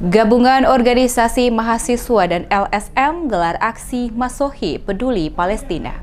Gabungan Organisasi Mahasiswa dan LSM gelar aksi Masohi Peduli Palestina.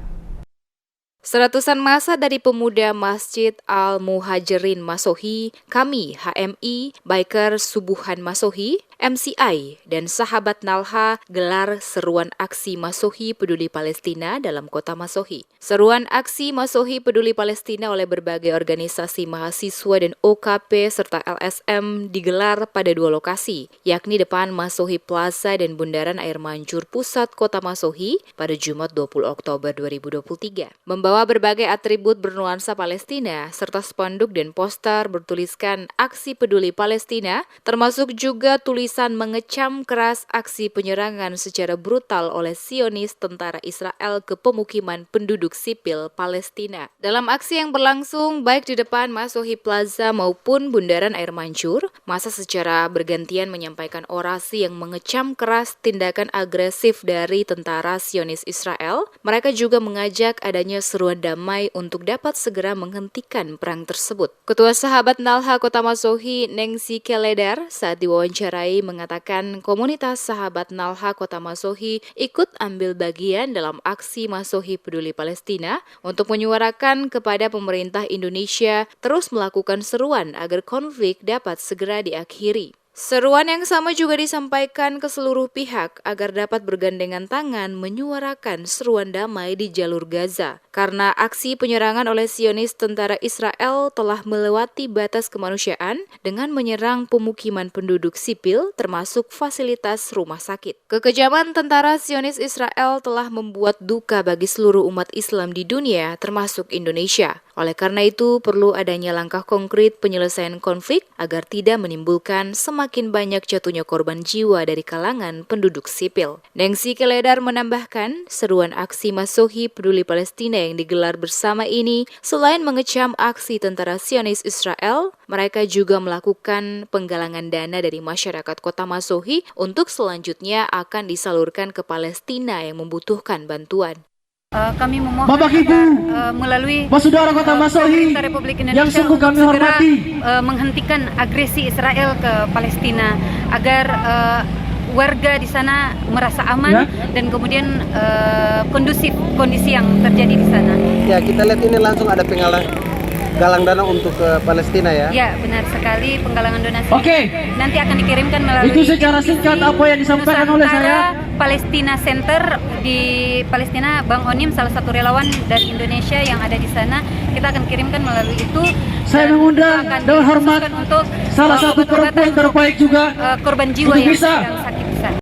Seratusan massa dari pemuda Masjid Al-Muhajirin Masohi, KAMI HMI, Biker Subuhan Masohi, MCI, dan Sahabat Nalha gelar seruan aksi Masohi Peduli Palestina dalam kota Masohi. Seruan aksi Masohi Peduli Palestina oleh berbagai organisasi mahasiswa dan OKP serta LSM digelar pada dua lokasi, yakni depan Masohi Plaza dan Bundaran Air Mancur Pusat Kota Masohi pada Jumat 20 Oktober 2023. Membawa berbagai atribut bernuansa Palestina serta spanduk dan poster bertuliskan Aksi Peduli Palestina, termasuk juga tulisan mengecam keras aksi penyerangan secara brutal oleh Zionis tentara Israel ke pemukiman penduduk sipil Palestina. Dalam aksi yang berlangsung baik di depan Masohi Plaza maupun Bundaran Air Mancur, massa secara bergantian menyampaikan orasi yang mengecam keras tindakan agresif dari tentara Zionis Israel. Mereka juga mengajak adanya seruan damai untuk dapat segera menghentikan perang tersebut. Ketua Sahabat Nalha Kota Masohi, Nengsi Keledar, saat diwawancarai mengatakan komunitas Sahabat Nalha Kota Masohi ikut ambil bagian dalam aksi Masohi Peduli Palestina untuk menyuarakan kepada pemerintah Indonesia terus melakukan seruan agar konflik dapat segera diakhiri. Seruan yang sama juga disampaikan ke seluruh pihak agar dapat bergandengan tangan menyuarakan seruan damai di jalur Gaza, karena aksi penyerangan oleh Zionis tentara Israel telah melewati batas kemanusiaan dengan menyerang pemukiman penduduk sipil termasuk fasilitas rumah sakit. Kekejaman tentara Zionis Israel telah membuat duka bagi seluruh umat Islam di dunia termasuk Indonesia. Oleh karena itu, perlu adanya langkah konkret penyelesaian konflik agar tidak menimbulkan semakin banyak jatuhnya korban jiwa dari kalangan penduduk sipil. Nengsi Keledar menambahkan, seruan aksi Masohi Peduli Palestina yang digelar bersama ini, selain mengecam aksi tentara Zionis Israel, mereka juga melakukan penggalangan dana dari masyarakat kota Masohi untuk selanjutnya akan disalurkan ke Palestina yang membutuhkan bantuan. Kami memohon Bapak Ibu, melalui Saudara Kota Masohi Republik Indonesia yang sungguh kami segera hormati, menghentikan agresi Israel ke Palestina agar warga di sana merasa aman dan kemudian kondusif kondisi yang terjadi di sana. Ya, kita lihat ini langsung ada galang dana untuk ke Palestina ya. Ya, benar sekali, penggalangan donasi. Oke. Nanti akan dikirimkan melalui Itu secara singkat apa yang disampaikan oleh saya. Palestina Center di Palestina, Bang Onim salah satu relawan dari Indonesia yang ada di sana. Kita akan kirimkan melalui itu. Saya mengundang dengan hormat untuk salah satu perempuan terbaik juga korban jiwa yang sedang sakit di sana.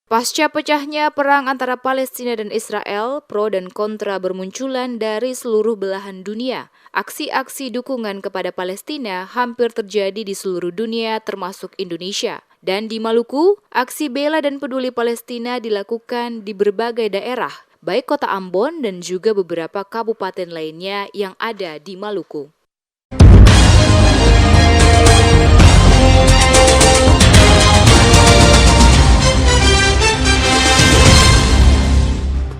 Pasca pecahnya perang antara Palestina dan Israel, pro dan kontra bermunculan dari seluruh belahan dunia. Aksi-aksi dukungan kepada Palestina hampir terjadi di seluruh dunia termasuk Indonesia. Dan di Maluku, aksi bela dan peduli Palestina dilakukan di berbagai daerah, baik kota Ambon dan juga beberapa kabupaten lainnya yang ada di Maluku.